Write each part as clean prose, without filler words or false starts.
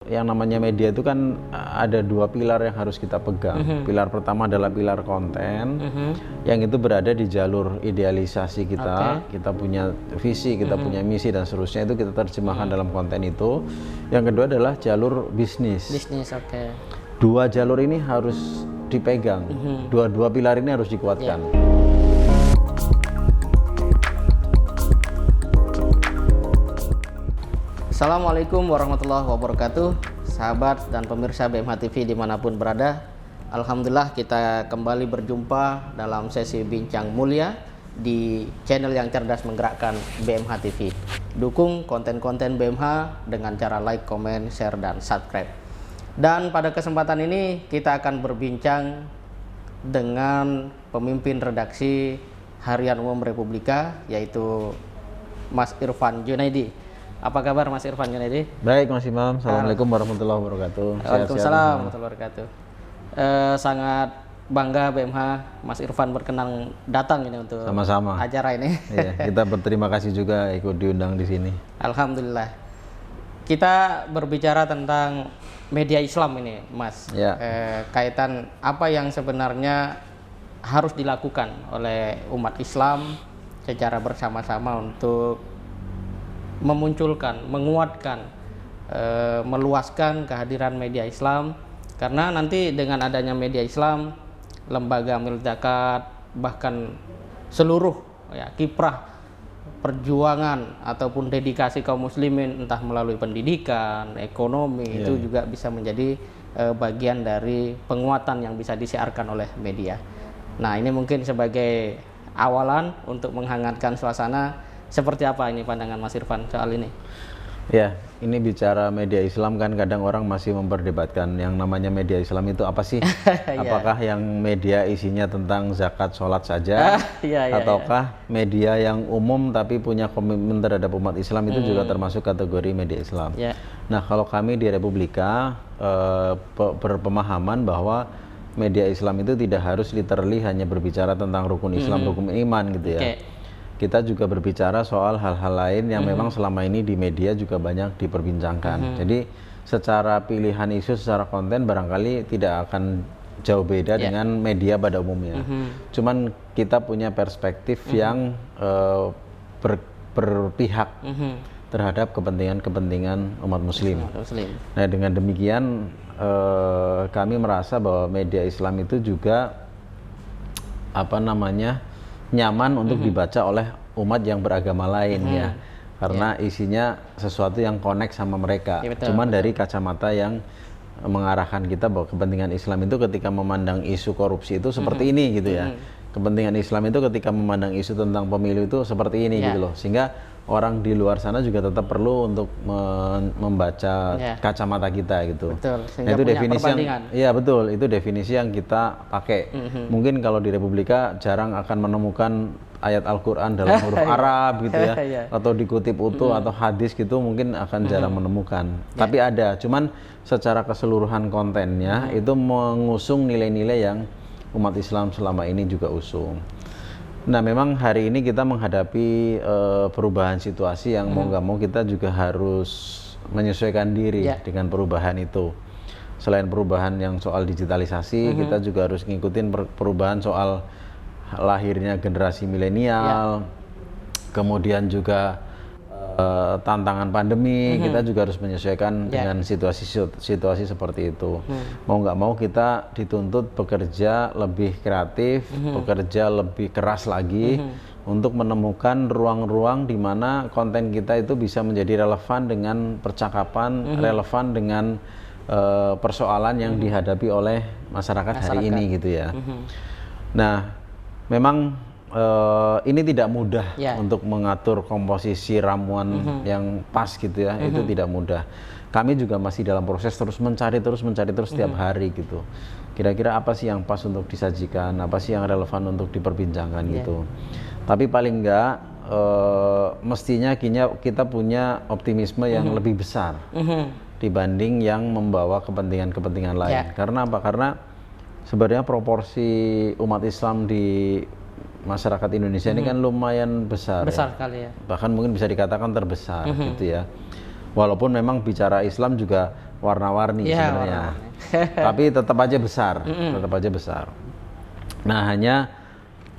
Yang namanya media itu kan ada dua pilar yang harus kita pegang. Pilar pertama adalah pilar konten, yang itu berada di jalur idealisasi kita. Kita punya visi, kita punya misi dan seterusnya, itu kita terjemahkan dalam konten itu. Yang kedua adalah jalur bisnis. Dua jalur ini harus dipegang. Dua pilar ini harus dikuatkan. Assalamualaikum warahmatullahi wabarakatuh, sahabat dan pemirsa BMH TV dimanapun berada. Alhamdulillah kita kembali berjumpa dalam sesi bincang mulia di channel yang cerdas menggerakkan BMH TV. Dukung konten-konten BMH dengan cara like, comment, share, dan subscribe. Dan pada kesempatan ini kita akan berbincang dengan pemimpin redaksi Harian Umum Republika, yaitu Mas Irfan Junaidi. Apa kabar Mas Irfan Junaidi? Baik Mas Imam, Assalamualaikum warahmatullahi wabarakatuh. Waalaikumsalam warahmatullahi wabarakatuh. Sangat bangga BMH Mas Irfan berkenan datang ini untuk sama-sama acara ini. Iya, kita berterima kasih juga ikut diundang di sini. Alhamdulillah. Kita berbicara tentang media Islam ini, Mas. Ya. Kaitan apa yang sebenarnya harus dilakukan oleh umat Islam secara bersama-sama untuk memunculkan, menguatkan, meluaskan kehadiran media Islam, karena nanti dengan adanya media Islam, lembaga amil zakat, bahkan seluruh kiprah perjuangan ataupun dedikasi kaum muslimin entah melalui pendidikan, ekonomi, itu juga bisa menjadi bagian dari penguatan yang bisa disiarkan oleh media. Nah, ini mungkin sebagai awalan untuk menghangatkan suasana. Seperti apa ini pandangan Mas Irfan soal ini? Ya, ini bicara media Islam kan kadang orang masih memperdebatkan yang namanya media Islam itu apa sih? Apakah yang media isinya tentang zakat, sholat saja? Ataukah media yang umum tapi punya komitmen terhadap umat Islam itu juga termasuk kategori media Islam? Nah, kalau kami di Republika berpemahaman bahwa media Islam itu tidak harus literally hanya berbicara tentang rukun Islam, rukun iman gitu ya. Kita juga berbicara soal hal-hal lain yang memang selama ini di media juga banyak diperbincangkan. Jadi secara pilihan isu, secara konten barangkali tidak akan jauh beda dengan media pada umumnya. Cuman kita punya perspektif yang berpihak terhadap kepentingan umat muslim. Nah, dengan demikian kami merasa bahwa media Islam itu juga nyaman untuk dibaca oleh umat yang beragama lain ya, karena isinya sesuatu yang connect sama mereka. Cuman dari kacamata yang mengarahkan kita bahwa kepentingan Islam itu ketika memandang isu korupsi itu seperti ini gitu ya. Kepentingan Islam itu ketika memandang isu tentang pemilu itu seperti ini gitu loh, sehingga orang di luar sana juga tetap perlu untuk membaca kacamata kita gitu. Nah, itu definisi yang, iya betul, itu definisi yang kita pakai. Mungkin kalau di Republika jarang akan menemukan ayat Al-Quran dalam huruf Arab gitu ya, atau dikutip utuh atau hadis gitu mungkin akan jarang menemukan. Tapi ada, cuman secara keseluruhan kontennya itu mengusung nilai-nilai yang umat Islam selama ini juga usung. Nah, memang hari ini kita menghadapi perubahan situasi yang mau nggak mau kita juga harus menyesuaikan diri dengan perubahan itu. Selain perubahan yang soal digitalisasi, kita juga harus ngikutin perubahan soal lahirnya generasi milenial, kemudian juga tantangan pandemi, kita juga harus menyesuaikan dengan situasi seperti itu. Mau nggak mau kita dituntut bekerja lebih kreatif, bekerja lebih keras lagi untuk menemukan ruang-ruang di mana konten kita itu bisa menjadi relevan dengan percakapan, relevan dengan persoalan yang dihadapi oleh masyarakat hari ini gitu ya. Nah, memang ini tidak mudah untuk mengatur komposisi ramuan yang pas gitu ya, itu tidak mudah. Kami juga masih dalam proses terus mencari setiap hari gitu. Kira-kira apa sih yang pas untuk disajikan, apa sih yang relevan untuk diperbincangkan gitu. Tapi paling enggak mestinya kita punya optimisme yang lebih besar dibanding yang membawa kepentingan lain. Karena apa? Karena sebenarnya proporsi umat Islam di masyarakat Indonesia ini kan lumayan besar sekali ya. Bahkan mungkin bisa dikatakan terbesar gitu ya. Walaupun memang bicara Islam juga warna-warni sebenarnya. Tapi tetap aja besar, tetap aja besar. Nah, hanya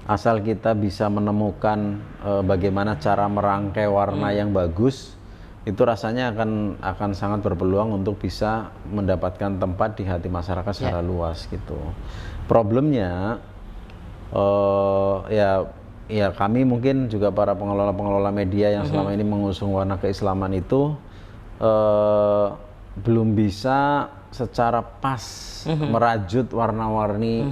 asal kita bisa menemukan bagaimana cara merangkai warna yang bagus, itu rasanya akan sangat berpeluang untuk bisa mendapatkan tempat di hati masyarakat secara luas gitu. Problemnya ya kami mungkin juga para pengelola media yang selama ini mengusung warna keislaman itu belum bisa secara pas merajut warna-warni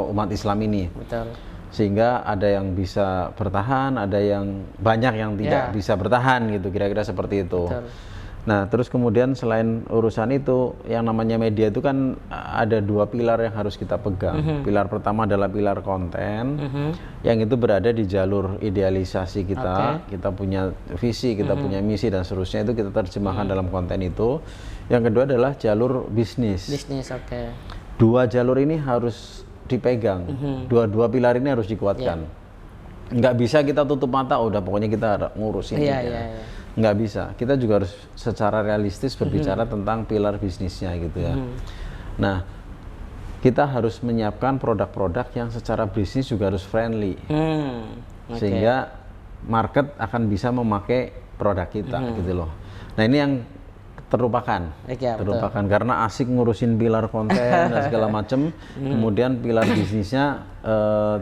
umat Islam ini. Betul. Sehingga ada yang bisa bertahan, ada yang banyak yang tidak bisa bertahan gitu, kira-kira seperti itu. Betul. Nah, terus kemudian selain urusan itu, yang namanya media itu kan ada 2 pilar yang harus kita pegang. Pilar pertama adalah pilar konten, yang itu berada di jalur idealisasi kita. Kita punya visi, kita punya misi dan seterusnya, itu kita terjemahkan dalam konten itu. Yang kedua adalah jalur bisnis. Bisnis, 2 jalur ini harus dipegang. Dua pilar ini harus dikuatkan. Nggak bisa kita tutup mata, udah pokoknya kita ngurusin. Nggak bisa. Kita juga harus secara realistis berbicara tentang pilar bisnisnya gitu ya. Nah, kita harus menyiapkan produk-produk yang secara bisnis juga harus friendly. Sehingga market akan bisa memakai produk kita gitu loh. Nah, ini yang terlupakan karena asik ngurusin pilar konten dan segala macam, kemudian pilar bisnisnya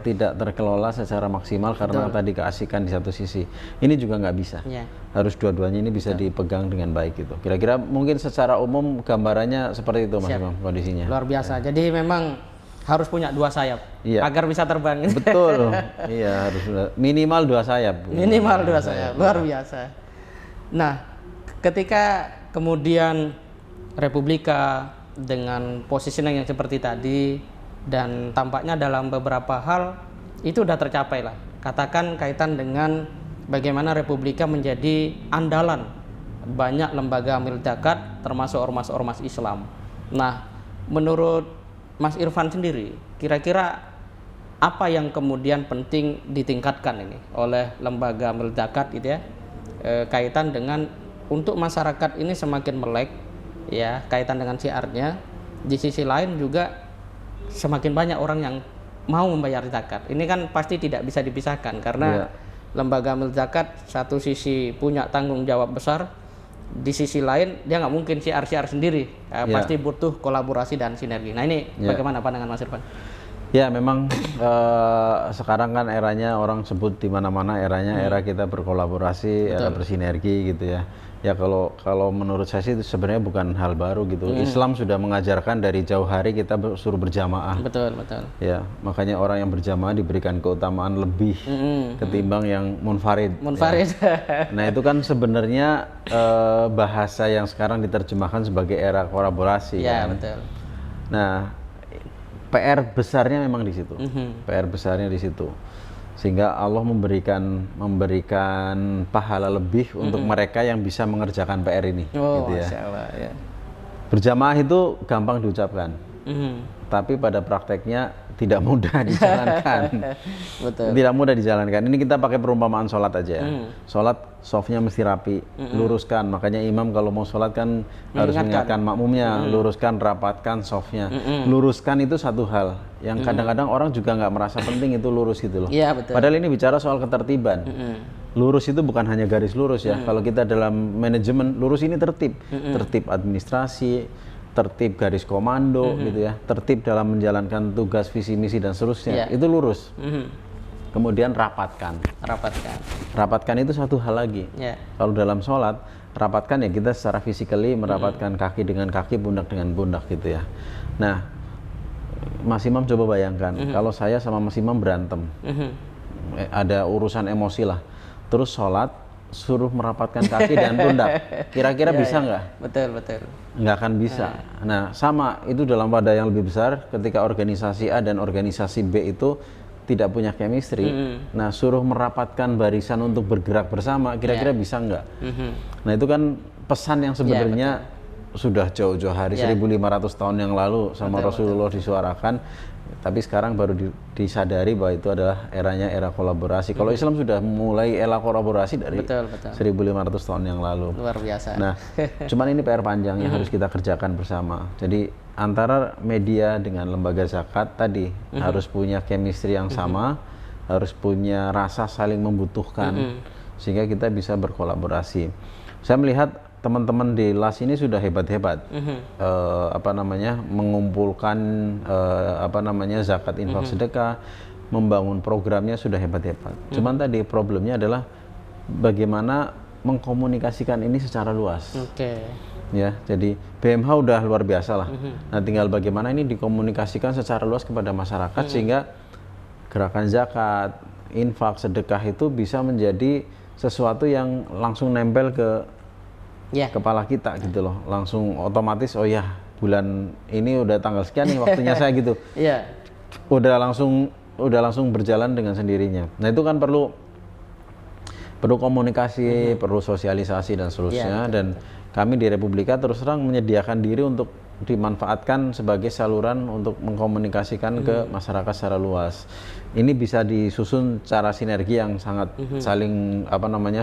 tidak terkelola secara maksimal karena tadi keasikan di satu sisi. Ini juga nggak bisa. Harus dua-duanya ini bisa dipegang dengan baik gitu. Kira-kira mungkin secara umum gambarannya seperti itu Mas Imam kondisinya. Luar biasa. Jadi memang harus punya 2 sayap agar bisa terbang. Betul. Iya, harus minimal 2 sayap. Minimal 2 sayap. Luar biasa. Nah, ketika kemudian Republika dengan positioning yang seperti tadi dan tampaknya dalam beberapa hal itu sudah tercapai lah. Katakan kaitan dengan bagaimana Republika menjadi andalan banyak lembaga amil zakat termasuk ormas-ormas Islam. Nah, menurut Mas Irfan sendiri, kira-kira apa yang kemudian penting ditingkatkan ini oleh lembaga amil zakat gitu ya, kaitan dengan untuk masyarakat ini semakin melek ya, kaitan dengan syiarnya. Di sisi lain juga semakin banyak orang yang mau membayar zakat. Ini kan pasti tidak bisa dipisahkan karena lembaga amil zakat satu sisi punya tanggung jawab besar, di sisi lain dia nggak mungkin syiar-syiar sendiri, pasti butuh kolaborasi dan sinergi. Nah, ini bagaimana pandangan Mas Irfan? Ya, memang sekarang kan eranya orang sebut di mana-mana eranya era kita berkolaborasi, era bersinergi gitu ya. Ya kalau menurut saya sih itu sebenarnya bukan hal baru gitu. Islam sudah mengajarkan dari jauh hari kita suruh berjamaah. Betul. Ya, makanya orang yang berjamaah diberikan keutamaan lebih ketimbang yang munfarid. Ya. Nah, itu kan sebenarnya bahasa yang sekarang diterjemahkan sebagai era kolaborasi. Ya, kan? betul. Nah, PR besarnya memang di situ. PR besarnya di situ. Sehingga Allah memberikan pahala lebih untuk mereka yang bisa mengerjakan PR ini. Gitu ya. Masya Allah, ya. Berjamaah itu gampang diucapkan, tapi pada prakteknya tidak mudah dijalankan. Betul. Tidak mudah dijalankan. Ini kita pakai perumpamaan sholat aja ya. Sholat softnya mesti rapi, luruskan. Makanya imam kalau mau sholat kan harus mengingatkan makmumnya, luruskan, rapatkan softnya. Luruskan itu satu hal yang kadang-kadang orang juga nggak merasa penting itu lurus gitu loh. Iya, betul. Padahal ini bicara soal ketertiban. Lurus itu bukan hanya garis lurus ya. Kalau kita dalam manajemen, lurus ini tertib. Tertib administrasi, tertib garis komando gitu ya, tertib dalam menjalankan tugas, visi misi dan seterusnya. Itu lurus. Kemudian rapatkan itu satu hal lagi. Kalau dalam sholat, rapatkan ya kita secara physically merapatkan kaki dengan kaki, pundak dengan pundak gitu ya. Nah, Mas Imam coba bayangkan kalau saya sama Mas Imam berantem, ada urusan emosi lah, terus sholat suruh merapatkan kaki dan pundak, kira-kira bisa nggak? Betul. Nggak akan bisa. Nah, sama itu dalam wadah yang lebih besar, ketika organisasi A dan organisasi B itu tidak punya chemistry, nah suruh merapatkan barisan untuk bergerak bersama, kira-kira bisa nggak? Nah, itu kan pesan yang sebenarnya sudah jauh-jauh hari, 1500 tahun yang lalu sama Rasulullah disuarakan, tapi sekarang baru disadari bahwa itu adalah eranya era kolaborasi. Kalau Islam sudah mulai era kolaborasi dari 1500 tahun yang lalu. Luar biasa. Nah, cuman ini PR panjang yang harus kita kerjakan bersama. Jadi antara media dengan lembaga zakat tadi harus punya chemistry yang sama, harus punya rasa saling membutuhkan, sehingga kita bisa berkolaborasi. Saya melihat teman-teman di LAS ini sudah hebat-hebat, mengumpulkan zakat, infak, sedekah, membangun programnya sudah hebat-hebat. Cuman tadi problemnya adalah bagaimana mengkomunikasikan ini secara luas. Ya, jadi BMH udah luar biasa lah. Nah, tinggal bagaimana ini dikomunikasikan secara luas kepada masyarakat sehingga gerakan zakat, infak, sedekah itu bisa menjadi sesuatu yang langsung nempel ke kepala kita gitu loh. Langsung otomatis, oh ya, bulan ini udah tanggal sekian nih waktunya saya gitu. Udah langsung berjalan dengan sendirinya. Nah, itu kan perlu komunikasi, perlu sosialisasi dan seterusnya. Dan kami di Republika terus terang menyediakan diri untuk dimanfaatkan sebagai saluran untuk mengkomunikasikan ke masyarakat secara luas. Ini bisa disusun cara sinergi yang sangat saling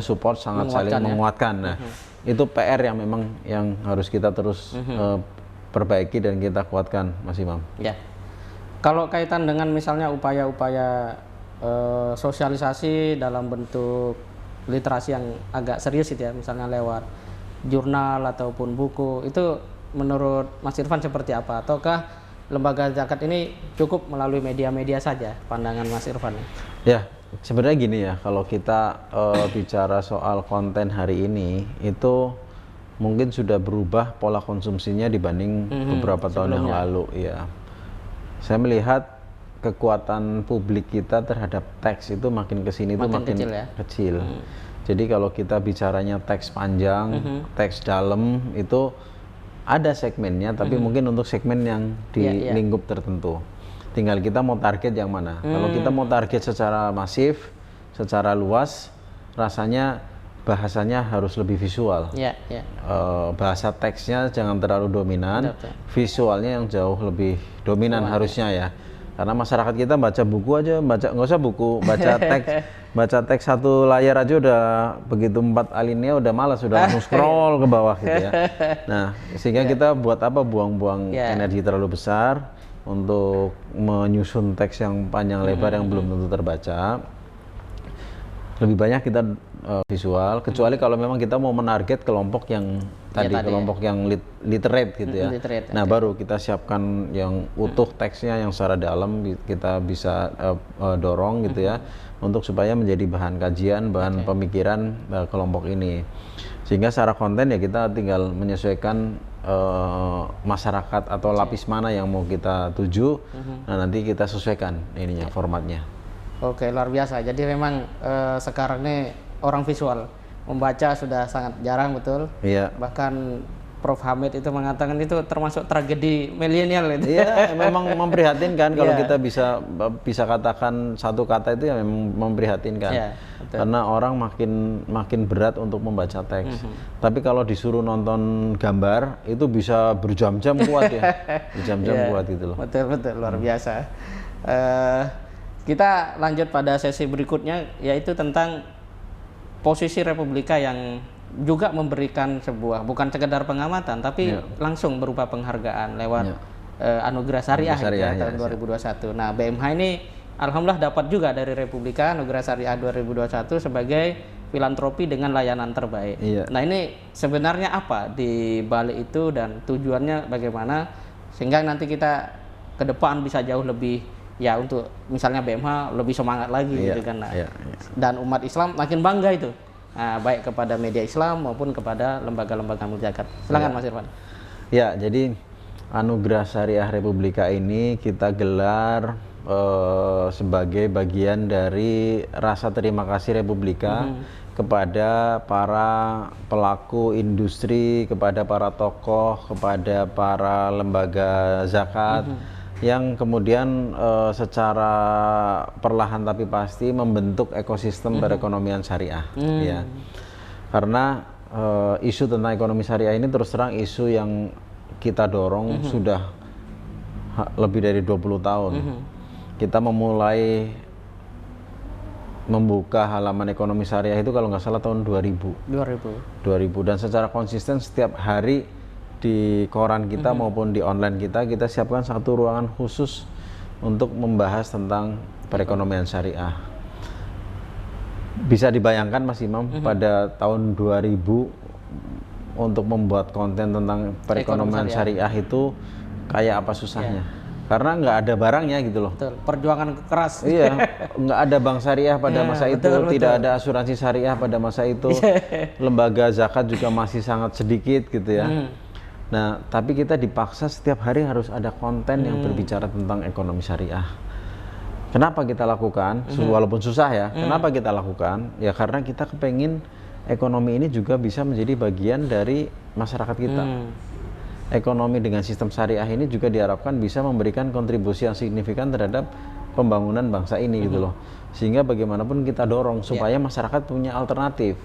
support, sangat saling menguatkan. Nah, itu PR yang memang yang harus kita terus perbaiki dan kita kuatkan, Mas Imam. Ya. Kalau kaitan dengan misalnya upaya-upaya sosialisasi dalam bentuk literasi yang agak serius itu ya, misalnya lewat jurnal ataupun buku, itu menurut Mas Irfan seperti apa? Ataukah lembaga zakat ini cukup melalui media-media saja, pandangan Mas Irfan? Ya, sebenarnya gini ya, kalau kita bicara soal konten hari ini, itu mungkin sudah berubah pola konsumsinya dibanding beberapa tahun yang lalu. Ya, saya melihat kekuatan publik kita terhadap teks itu makin kesini itu makin kecil. Jadi kalau kita bicaranya teks panjang, teks dalam, itu ada segmennya, tapi mungkin untuk segmen yang di lingkup tertentu. Tinggal kita mau target yang mana. Kalau kita mau target secara masif, secara luas, rasanya bahasanya harus lebih visual. Bahasa teksnya jangan terlalu dominan, visualnya yang jauh lebih dominan harusnya ya. Karena masyarakat kita baca buku aja, nggak usah buku, baca teks satu layar aja udah begitu 4 alinea udah malas, udah langsung scroll ke bawah gitu ya. Nah, sehingga kita buat apa, buang-buang energi terlalu besar untuk menyusun teks yang panjang lebar yang belum tentu terbaca. Lebih banyak kita visual, kecuali kalau memang kita mau menarget kelompok yang kelompok yang literate gitu ya. Nah, baru kita siapkan yang utuh teksnya yang secara dalam kita bisa dorong gitu ya, untuk supaya menjadi bahan kajian, bahan pemikiran kelompok ini. Sehingga secara konten ya kita tinggal menyesuaikan masyarakat atau lapis mana yang mau kita tuju. Nah, nanti kita sesuaikan ininya formatnya. Oke, luar biasa. Jadi memang sekarang ini orang visual, membaca sudah sangat jarang, betul. Bahkan Prof. Hamid itu mengatakan itu termasuk tragedi milenial itu. Iya, memang memprihatinkan kalau kita bisa katakan satu kata itu ya memang memprihatinkan. Karena orang makin berat untuk membaca teks. Tapi kalau disuruh nonton gambar itu bisa berjam-jam kuat ya. Berjam-jam kuat gitu loh. Betul, luar biasa. Kita lanjut pada sesi berikutnya, yaitu tentang posisi Republika yang juga memberikan sebuah, bukan sekedar pengamatan, tapi langsung berupa penghargaan lewat Anugerah Syariah tahun 2021. Nah, BMH ini alhamdulillah dapat juga dari Republika Anugerah Syariah 2021 sebagai filantropi dengan layanan terbaik. Nah, ini sebenarnya apa di balik itu dan tujuannya bagaimana sehingga nanti kita ke depan bisa jauh lebih untuk misalnya BMH lebih semangat lagi gitu kan. Dan umat Islam makin bangga itu. Baik kepada media Islam maupun kepada lembaga-lembaga zakat. Silakan Mas Irfan. Ya, jadi Anugerah Syariah Republika ini kita gelar sebagai bagian dari rasa terima kasih Republika kepada para pelaku industri, kepada para tokoh, kepada para lembaga zakat yang kemudian secara perlahan tapi pasti membentuk ekosistem perekonomian syariah. Ya, karena isu tentang ekonomi syariah ini terus terang isu yang kita dorong sudah lebih dari 20 tahun. Kita memulai membuka halaman ekonomi syariah itu kalau nggak salah tahun 2000 dan secara konsisten setiap hari di koran kita maupun di online kita siapkan satu ruangan khusus untuk membahas tentang perekonomian syariah. Bisa dibayangkan Mas Imam pada tahun 2000 untuk membuat konten tentang perekonomian syariah itu kayak apa susahnya. Karena nggak ada barangnya gitu loh. Betul. Perjuangan keras. Iya, nggak ada bank syariah pada masa itu, tidak ada asuransi syariah pada masa itu, lembaga zakat juga masih sangat sedikit gitu ya. Nah, tapi kita dipaksa setiap hari harus ada konten yang berbicara tentang ekonomi syariah. Kenapa kita lakukan? Walaupun susah ya, kenapa kita lakukan? Ya karena kita kepengen ekonomi ini juga bisa menjadi bagian dari masyarakat kita. Ekonomi dengan sistem syariah ini juga diharapkan bisa memberikan kontribusi yang signifikan terhadap pembangunan bangsa ini gitu loh. Sehingga bagaimanapun kita dorong supaya masyarakat punya alternatif.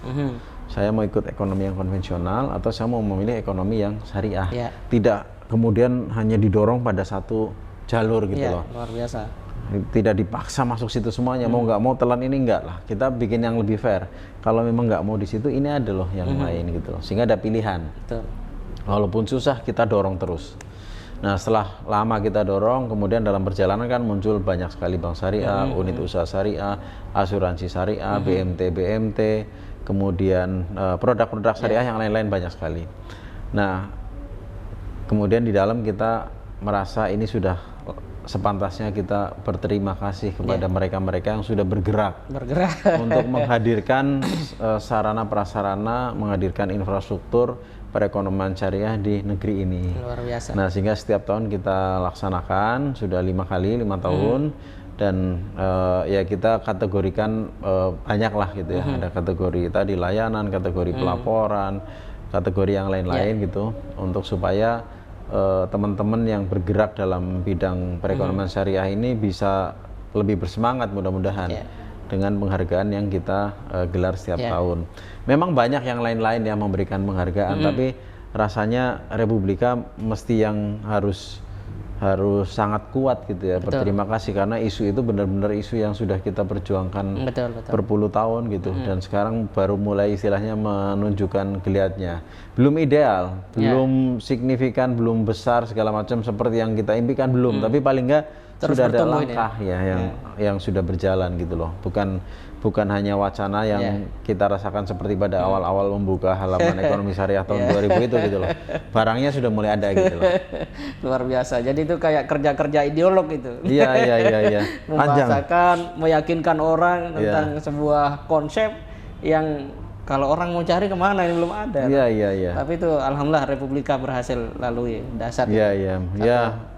Saya mau ikut ekonomi yang konvensional atau saya mau memilih ekonomi yang syariah. Tidak kemudian hanya didorong pada satu jalur gitu loh. Luar biasa. Tidak dipaksa masuk situ semuanya, mau nggak mau telan ini enggak lah. Kita bikin yang lebih fair. Kalau memang nggak mau di situ, ini ada loh yang lain gitu loh. Sehingga ada pilihan. Betul. Walaupun susah kita dorong terus. Nah setelah lama kita dorong, kemudian dalam perjalanan kan muncul banyak sekali bank syariah, unit usaha syariah, asuransi syariah, BMT, kemudian produk-produk syariah yang lain-lain banyak sekali. Nah kemudian di dalam kita merasa ini sudah sepantasnya kita berterima kasih kepada mereka-mereka yang sudah bergerak untuk menghadirkan sarana prasarana, menghadirkan infrastruktur perekonomian syariah di negeri ini. Luar biasa. Nah sehingga setiap tahun kita laksanakan sudah 5 tahun dan ya kita kategorikan banyak lah gitu ya. Ada kategori tadi layanan, kategori pelaporan, kategori yang lain-lain gitu untuk supaya teman-teman yang bergerak dalam bidang perekonomian syariah ini bisa lebih bersemangat mudah-mudahan dengan penghargaan yang kita gelar setiap tahun. Memang banyak yang lain-lain yang memberikan penghargaan, tapi rasanya Republika mesti yang harus sangat kuat gitu ya. Berterima kasih karena isu itu benar-benar isu yang sudah kita perjuangkan berpuluh tahun gitu, dan sekarang baru mulai istilahnya menunjukkan geliatnya. Belum ideal, belum signifikan, belum besar segala macam seperti yang kita impikan belum, tapi paling enggak sudah ada langkah yang sudah berjalan gitu loh. Bukan hanya wacana yang kita rasakan seperti pada awal-awal membuka halaman ekonomi syariah tahun 2000 itu gitu loh. Barangnya sudah mulai ada gitu loh. Luar biasa. Jadi itu kayak kerja-kerja ideolog itu. Iya. Membahasakan, meyakinkan orang tentang sebuah konsep yang kalau orang mau cari kemana ini belum ada. Iya. Tapi itu alhamdulillah Republika berhasil lalui dasar.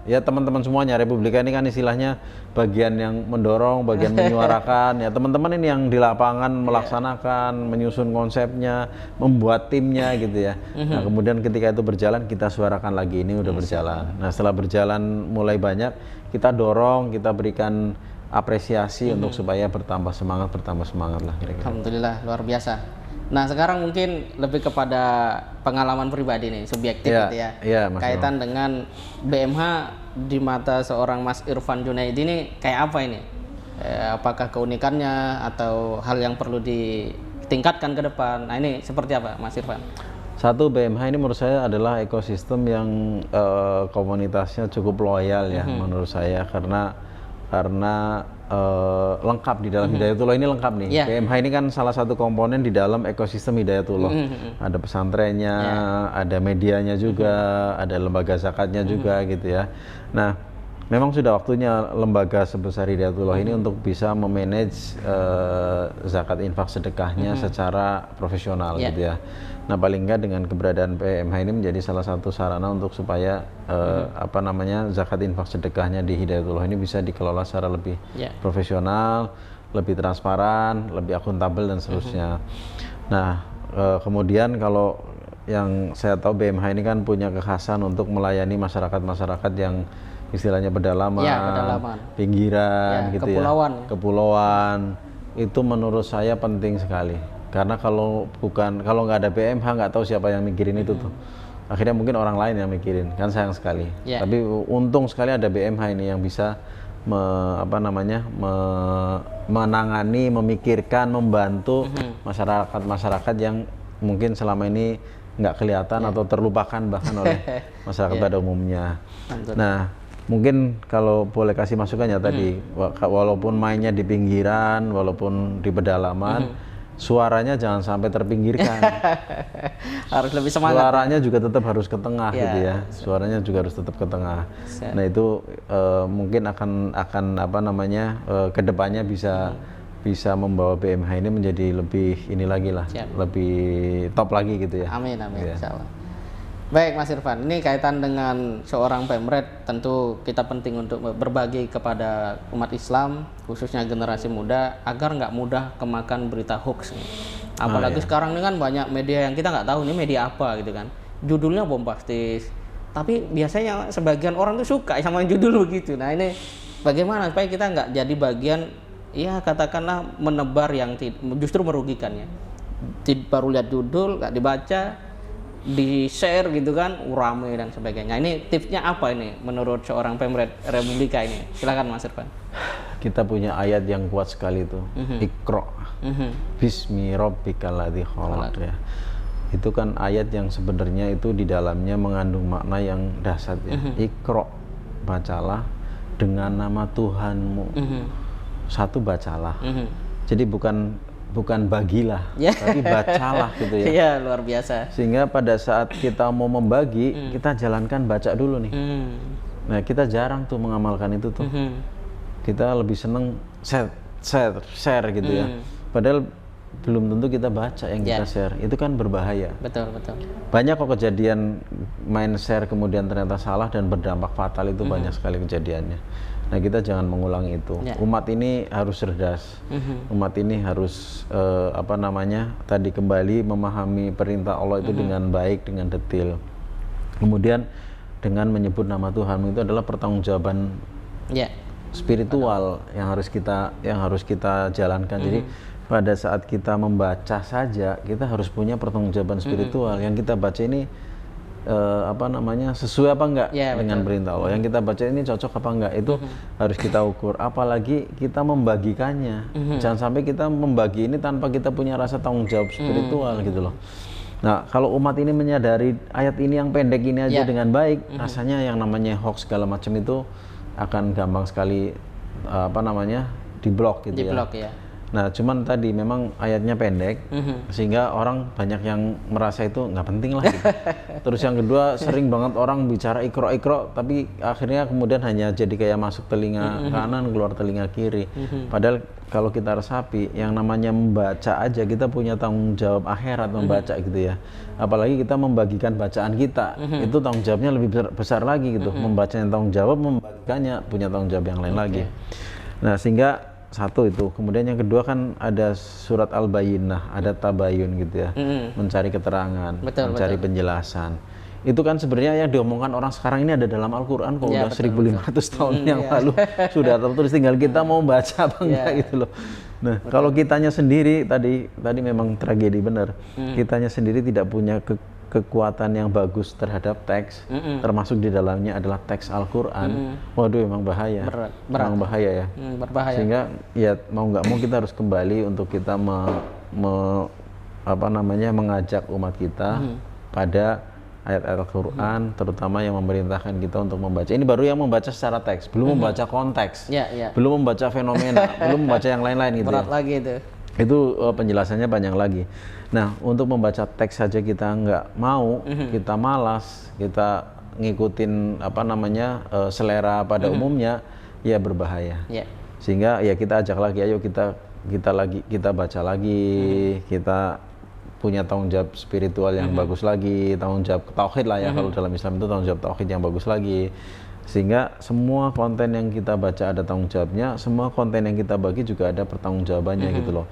Ya teman-teman semuanya, Republika ini kan istilahnya bagian yang mendorong, bagian menyuarakan. Ya teman-teman ini yang di lapangan melaksanakan, menyusun konsepnya, membuat timnya gitu ya. Nah kemudian ketika itu berjalan kita suarakan lagi, ini udah berjalan. Nah setelah berjalan mulai banyak, kita dorong, kita berikan apresiasi untuk supaya bertambah semangat lah kira-kira. Alhamdulillah luar biasa. Nah sekarang mungkin lebih kepada pengalaman pribadi nih, subjektif gitu ya. Kaitan dengan BMH di mata seorang Mas Irfan Junaidi ini kayak apa ini? Apakah keunikannya atau hal yang perlu ditingkatkan ke depan? Nah ini seperti apa Mas Irfan? Satu, BMH ini menurut saya adalah ekosistem yang komunitasnya cukup loyal ya menurut saya, karena lengkap di dalam Hidayatullah ini lengkap nih. BMH ini kan salah satu komponen di dalam ekosistem Hidayatullah. Ada pesantrennya, ada medianya juga, ada lembaga zakatnya juga gitu ya. Nah, memang sudah waktunya lembaga sebesar Hidayatullah ini untuk bisa memanage zakat infak sedekahnya secara profesional gitu ya. Nah paling enggak dengan keberadaan PMH ini menjadi salah satu sarana untuk supaya zakat infak sedekahnya di Hidayatullah ini bisa dikelola secara lebih profesional, lebih transparan, lebih akuntabel dan seterusnya. Nah kemudian kalau yang saya tahu BMH ini kan punya kekhasan untuk melayani masyarakat-masyarakat yang istilahnya pedalaman, pinggiran gitu kepulauan. Kepulauan itu menurut saya penting sekali. Karena kalau nggak ada BMH nggak tahu siapa yang mikirin itu tuh. Akhirnya mungkin orang lain yang mikirin, kan sayang sekali. Tapi untung sekali ada BMH ini yang bisa menangani, memikirkan, membantu masyarakat yang mungkin selama ini nggak kelihatan atau terlupakan bahkan oleh masyarakat pada umumnya. Nah, mungkin kalau boleh kasih masukan ya tadi, walaupun mainnya di pinggiran, walaupun di pedalaman, suaranya jangan sampai terpinggirkan. Harus lebih semangat. Suaranya juga tetap harus ke tengah gitu ya. Suaranya juga harus tetap ke tengah. Nah itu mungkin akan kedepannya bisa membawa BMH ini menjadi lebih lebih top lagi gitu ya. Amin amin. Insyaallah. Baik Mas Irfan, ini kaitan dengan seorang pemret, tentu kita penting untuk berbagi kepada umat Islam, khususnya generasi muda, agar nggak mudah kemakan berita hoax. Apalagi sekarang ini kan banyak media yang kita nggak tahu ini media apa gitu kan, judulnya bombastis, tapi biasanya sebagian orang tuh suka sama judul begitu. Nah ini bagaimana supaya kita nggak jadi bagian, ya katakanlah menebar yang justru merugikan ya. Baru lihat judul, nggak dibaca, di-share gitu kan, rame dan sebagainya. Ini tipsnya apa ini menurut seorang pemret Republika ini? Silakan Mas Irfan. Kita punya ayat yang kuat sekali itu. Iqra. Bismi rabbikal ladzi khalaq ya. Itu kan ayat yang sebenarnya itu di dalamnya mengandung makna yang dahsyat ya. Iqra, bacalah dengan nama Tuhanmu. Satu, bacalah. Jadi bukan bagilah, tapi bacalah gitu ya. Iya, luar biasa. Sehingga pada saat kita mau membagi, kita jalankan baca dulu nih. Nah, kita jarang tuh mengamalkan itu tuh. Kita lebih seneng share gitu ya. Padahal belum tentu kita baca yang kita share. Itu kan berbahaya. Betul. Banyak kok kejadian main share kemudian ternyata salah dan berdampak fatal, itu banyak sekali kejadiannya. Nah, kita jangan mengulangi itu. Umat ini harus cerdas. Umat ini harus tadi kembali memahami perintah Allah itu dengan baik, dengan detail. Kemudian dengan menyebut nama Tuhan itu adalah pertanggungjawaban spiritual yang harus kita jalankan. Jadi pada saat kita membaca saja, kita harus punya pertanggungjawaban spiritual. Yang kita baca ini sesuai apa enggak dengan perintah Allah. Yang kita baca ini cocok apa enggak, itu harus kita ukur. Apalagi kita membagikannya. Jangan sampai kita membagi ini tanpa kita punya rasa tanggung jawab spiritual gitu loh. Nah, kalau umat ini menyadari ayat ini yang pendek ini aja dengan baik, rasanya yang namanya hoax segala macam itu akan gampang sekali diblok gitu ya. Nah, cuman tadi memang ayatnya pendek, sehingga orang banyak yang merasa itu nggak penting lah gitu. Terus yang kedua, sering banget orang bicara ikro, tapi akhirnya kemudian hanya jadi kayak masuk telinga kanan, keluar telinga kiri. Padahal kalau kita resapi, yang namanya membaca aja kita punya tanggung jawab akhirat membaca gitu ya. Apalagi kita membagikan bacaan kita, itu tanggung jawabnya lebih besar lagi gitu. Membacanya tanggung jawab, membagikannya punya tanggung jawab yang lain lagi. Nah, sehingga satu itu. Kemudian yang kedua kan ada surat Al-Bayyinah, ada tabayun gitu ya, mencari keterangan, mencari penjelasan. Itu kan sebenarnya yang diomongkan orang sekarang ini ada dalam Al-Quran kok udah 1500 tahun yang lalu sudah tertulis, tinggal kita mau baca apa enggak gitu loh. Nah, kalau kitanya sendiri tadi memang tragedi benar. Kitanya sendiri tidak punya kekuatan yang bagus terhadap teks, termasuk di dalamnya adalah teks Al-Quran. Waduh, emang bahaya. Emang bahaya ya. Berbahaya. Sehingga ya mau nggak mau kita harus kembali untuk kita mengajak umat kita pada ayat-ayat Al-Quran, terutama yang memerintahkan kita untuk membaca. Ini baru yang membaca secara teks, belum membaca konteks, belum membaca fenomena, belum membaca yang lain-lain gitu. Berat lagi itu. Itu penjelasannya panjang lagi. Nah, untuk membaca teks saja kita nggak mau, kita malas, kita ngikutin selera pada umumnya, ya berbahaya. Sehingga ya kita ajak lagi, ayo kita baca lagi, kita punya tanggung jawab spiritual yang bagus lagi, tanggung jawab tauhid lah ya, kalau dalam Islam itu tanggung jawab tauhid yang bagus lagi. Sehingga semua konten yang kita baca ada tanggung jawabnya, semua konten yang kita bagi juga ada pertanggungjawabannya gitu loh.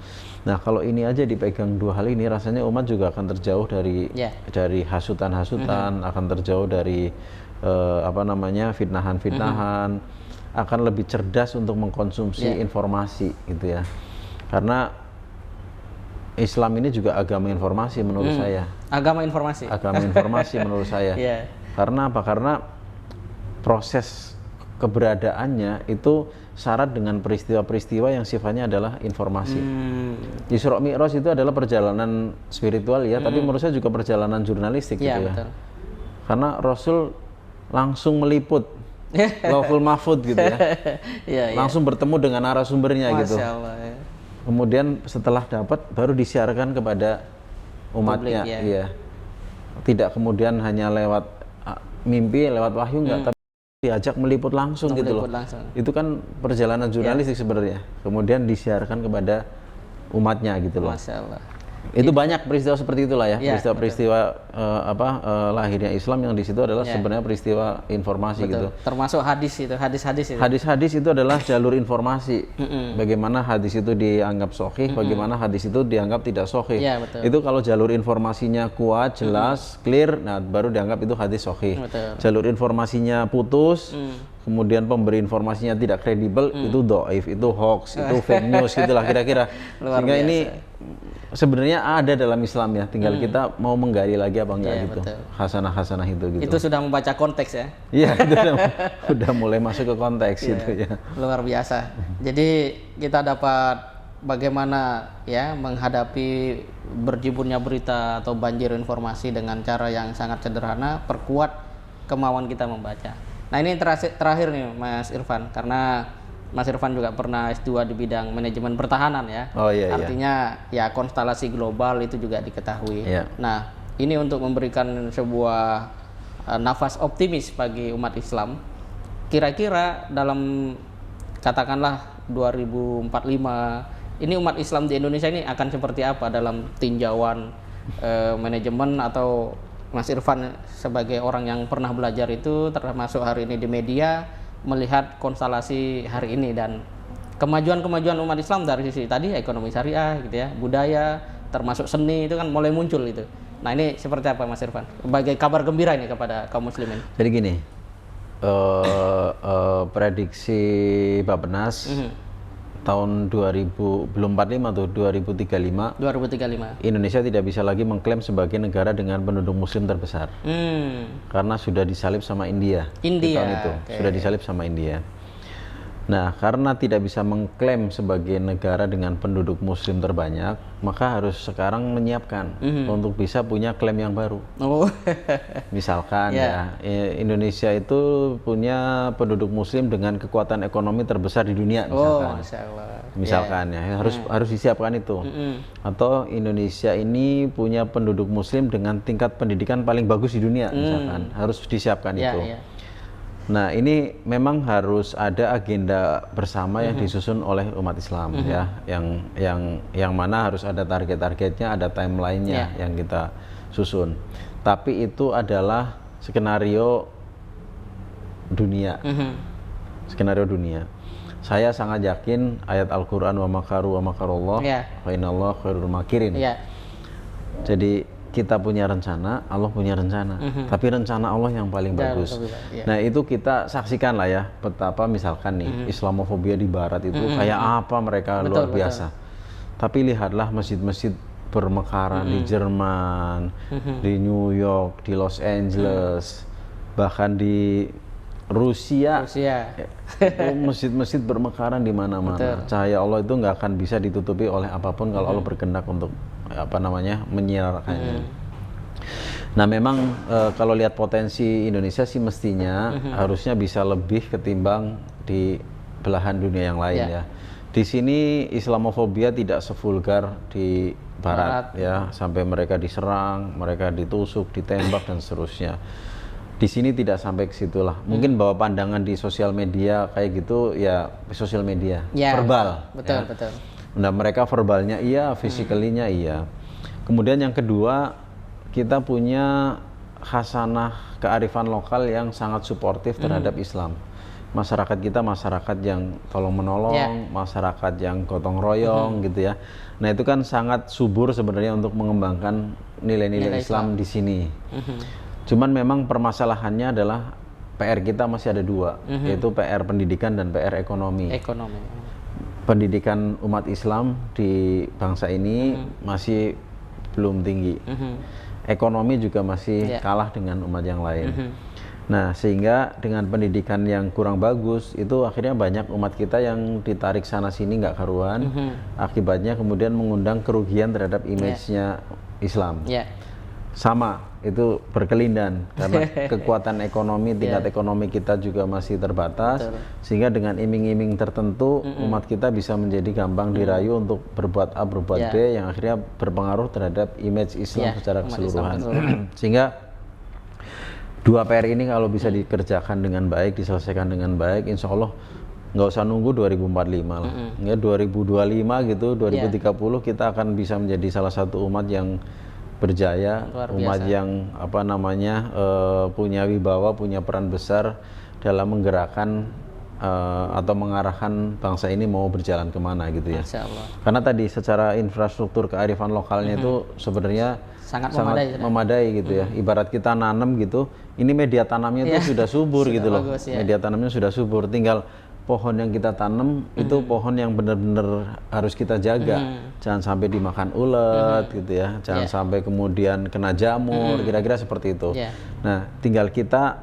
Nah, kalau ini aja dipegang dua hal ini, rasanya umat juga akan terjauh dari hasutan-hasutan, akan terjauh dari fitnahan-fitnahan, akan lebih cerdas untuk mengkonsumsi informasi gitu ya. Karena Islam ini juga agama informasi menurut saya. Agama informasi. Agama informasi menurut saya. Yeah. Karena apa? Karena proses keberadaannya itu syarat dengan peristiwa-peristiwa yang sifatnya adalah informasi. Isra Mi'raj itu adalah perjalanan spiritual ya, tapi menurut saya juga perjalanan jurnalistik gitu ya. Betul. Karena Rasul langsung meliput Lauhul Mahfud gitu ya. Langsung bertemu dengan narasumbernya gitu. Masya Allah, ya. Kemudian setelah dapat baru disiarkan kepada umatnya. Publik, iya. Tidak kemudian hanya lewat mimpi, lewat wahyu enggak, tapi diajak meliput langsung gitu loh. Itu kan perjalanan jurnalistik sebenarnya. Kemudian disiarkan kepada umatnya gitu loh. Masya Allah. Itu banyak peristiwa seperti itulah ya, peristiwa-peristiwa lahirnya Islam yang di situ adalah sebenarnya peristiwa informasi gitu. Termasuk hadis itu, hadis-hadis itu. Hadis-hadis itu adalah jalur informasi. Bagaimana hadis itu dianggap sahih, bagaimana hadis itu dianggap tidak sahih. Itu kalau jalur informasinya kuat, jelas, clear, nah baru dianggap itu hadis sahih. Jalur informasinya putus, kemudian pemberi informasinya tidak kredibel, itu dhaif, itu hoax, itu fake news gitulah kira-kira. Sehingga ini sebenarnya ada dalam Islam ya, tinggal kita mau menggali lagi apa enggak gitu. Hasanah-hasanah itu gitu. Itu sudah membaca konteks ya. Iya, itu udah mulai masuk ke konteks gitu ya. Luar biasa. Jadi kita dapat bagaimana ya menghadapi berjiburnya berita atau banjir informasi dengan cara yang sangat sederhana, perkuat kemauan kita membaca. Nah, ini terakhir nih Mas Irfan, karena Mas Irfan juga pernah S2 di bidang manajemen pertahanan ya. Artinya ya konstelasi global itu juga diketahui. Nah, ini untuk memberikan sebuah nafas optimis bagi umat Islam. Kira-kira dalam katakanlah 2045 ini umat Islam di Indonesia ini akan seperti apa dalam tinjauan manajemen, atau Mas Irfan sebagai orang yang pernah belajar itu, termasuk hari ini di media, melihat konstelasi hari ini dan kemajuan-kemajuan umat Islam dari sisi tadi ekonomi syariah gitu ya, budaya, termasuk seni itu kan mulai muncul itu. Nah, ini seperti apa Mas Irfan? Sebagai kabar gembira ini kepada kaum muslimin. Jadi gini, prediksi Bappenas tahun 2000 belum 45 tuh 2035 Indonesia tidak bisa lagi mengklaim sebagai negara dengan penduduk muslim terbesar karena sudah disalib sama India tahun itu sudah disalib sama India. Nah, karena tidak bisa mengklaim sebagai negara dengan penduduk muslim terbanyak, maka harus sekarang menyiapkan untuk bisa punya klaim yang baru. Misalkan ya, Indonesia itu punya penduduk muslim dengan kekuatan ekonomi terbesar di dunia misalkan. Misalkan ya, harus disiapkan itu. Atau Indonesia ini punya penduduk muslim dengan tingkat pendidikan paling bagus di dunia misalkan. Harus disiapkan itu. Nah, ini memang harus ada agenda bersama yang disusun oleh umat Islam ya, yang mana harus ada target-targetnya, ada timelinenya yang kita susun. Tapi itu adalah skenario dunia. Skenario dunia. Saya sangat yakin ayat Al-Qur'an wa makaru wa makarullah wa innallaha khairul makirin. Jadi kita punya rencana, Allah punya rencana, tapi rencana Allah yang paling bagus. Nah, itu kita saksikan lah ya, betapa misalkan nih Islamofobia di Barat itu kayak apa mereka luar biasa. Tapi lihatlah masjid-masjid bermekaran di Jerman, di New York, di Los Angeles, bahkan di Rusia. Itu masjid-masjid bermekaran di mana-mana. Cahaya Allah itu nggak akan bisa ditutupi oleh apapun kalau Allah berkehendak untuk menyinarkannya. Nah, memang kalau lihat potensi Indonesia sih mestinya harusnya bisa lebih ketimbang di belahan dunia yang lain ya. Di sini Islamofobia tidak sevulgar di Barat ya, sampai mereka diserang, mereka ditusuk, ditembak dan seterusnya. Di sini tidak sampai ke situlah. Mungkin bahwa pandangan di sosial media kayak gitu ya, sosial media verbal. Betul. Nah, mereka verbalnya iya, physically-nya iya. Kemudian yang kedua, kita punya khasanah kearifan lokal yang sangat suportif terhadap Islam. Masyarakat kita masyarakat yang tolong menolong, masyarakat yang gotong royong gitu ya. Nah, itu kan sangat subur sebenarnya untuk mengembangkan nilai-nilai Islam di sini. Cuman memang permasalahannya adalah PR kita masih ada dua, yaitu PR pendidikan dan PR ekonomi. pendidikan umat Islam di bangsa ini masih belum tinggi. Ekonomi juga masih kalah dengan umat yang lain. Nah, sehingga dengan pendidikan yang kurang bagus itu akhirnya banyak umat kita yang ditarik sana sini nggak karuan. Akibatnya kemudian mengundang kerugian terhadap image-nya Islam. Sama, itu berkelindan karena kekuatan ekonomi, tingkat ekonomi kita juga masih terbatas. Sehingga dengan iming-iming tertentu umat kita bisa menjadi gampang dirayu untuk berbuat A, berbuat B, yang akhirnya berpengaruh terhadap image Islam secara keseluruhan. Sehingga dua PR ini kalau bisa dikerjakan dengan baik, diselesaikan dengan baik, insya Allah nggak usah nunggu 2045 lah. Ya 2025 gitu, 2030 kita akan bisa menjadi salah satu umat yang berjaya, umat yang apa namanya punya wibawa, punya peran besar dalam menggerakkan atau mengarahkan bangsa ini mau berjalan kemana gitu ya. Karena tadi secara infrastruktur kearifan lokalnya itu sebenarnya sangat memadai gitu ya. Ibarat kita nanam gitu, ini media tanamnya itu sudah subur gitu loh. Bagus, media tanamnya sudah subur, tinggal pohon yang kita tanam itu pohon yang benar-benar harus kita jaga. Jangan sampai dimakan ulet gitu ya. Jangan sampai kemudian kena jamur, kira-kira seperti itu. Nah, tinggal kita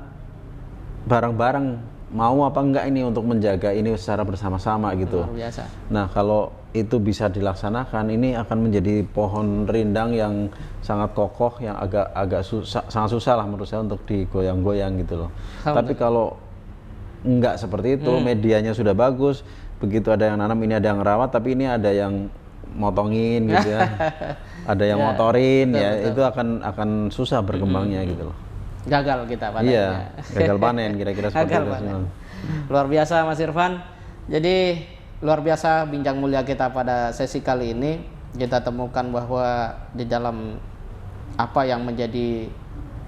bareng-bareng mau apa enggak ini untuk menjaga ini secara bersama-sama gitu. Luar biasa. Nah, kalau itu bisa dilaksanakan, ini akan menjadi pohon rindang yang sangat kokoh, yang sangat susah lah menurut saya untuk digoyang-goyang gitu loh. Tapi kalau enggak seperti itu, medianya sudah bagus, begitu ada yang nanam, ini ada yang rawat, tapi ini ada yang motongin gitu ya, ada yang motorin, itu akan susah berkembangnya gitu loh. Gagal kita panennya. Gagal panen kira-kira seperti itu. Luar biasa Mas Irfan. Jadi luar biasa bincang mulia kita pada sesi kali ini. Kita temukan bahwa di dalam apa yang menjadi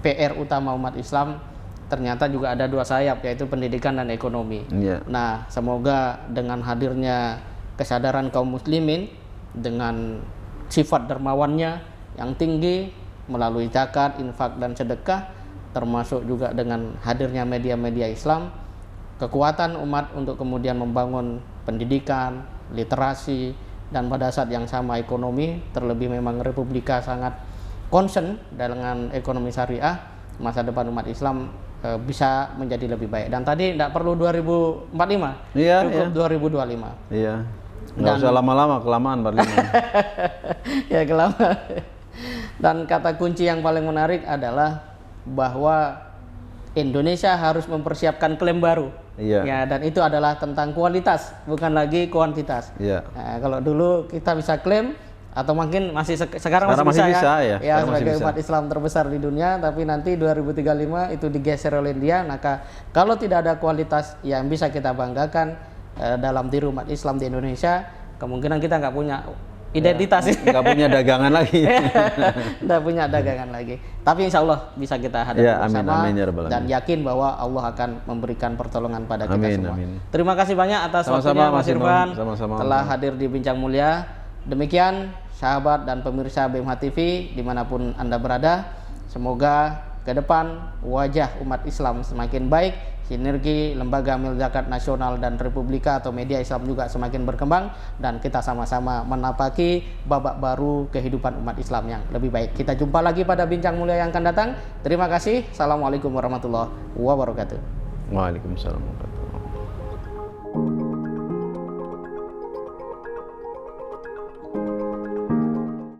PR utama umat Islam ternyata juga ada dua sayap, yaitu pendidikan dan ekonomi. Nah, semoga dengan hadirnya kesadaran kaum muslimin dengan sifat dermawannya yang tinggi melalui zakat, infak dan sedekah, termasuk juga dengan hadirnya media-media Islam, kekuatan umat untuk kemudian membangun pendidikan, literasi, dan pada saat yang sama ekonomi, terlebih memang Republika sangat concern dengan ekonomi syariah, masa depan umat Islam bisa menjadi lebih baik. Dan tadi tidak perlu 2045, cukup 2025. Iya, nggak usah lama-lama, kelamaan 45. Ya kelamaan. Dan kata kunci yang paling menarik adalah bahwa Indonesia harus mempersiapkan klaim baru. Ya, dan itu adalah tentang kualitas, bukan lagi kuantitas. Nah, kalau dulu kita bisa klaim, atau mungkin sekarang masih bisa ya sebagai umat Islam terbesar di dunia, tapi nanti 2035 itu digeser oleh India. Maka kalau tidak ada kualitas yang bisa kita banggakan dalam diri umat Islam di Indonesia, kemungkinan kita nggak punya identitas, nggak punya dagangan lagi. Nggak punya dagangan lagi. Tapi insya Allah bisa kita hadapi bersama, dan yakin bahwa Allah akan memberikan pertolongan pada kita semua. Terima kasih banyak atas waktunya Mas Irfan telah hadir di Bincang Mulia. Demikian sahabat dan pemirsa BMH TV dimanapun Anda berada, semoga ke depan wajah umat Islam semakin baik, sinergi lembaga amil zakat nasional dan Republika atau media Islam juga semakin berkembang, dan kita sama-sama menapaki babak baru kehidupan umat Islam yang lebih baik. Kita jumpa lagi pada Bincang Mulia yang akan datang. Terima kasih. Assalamualaikum warahmatullahi wabarakatuh. Waalaikumsalam warahmatullahi wabarakatuh.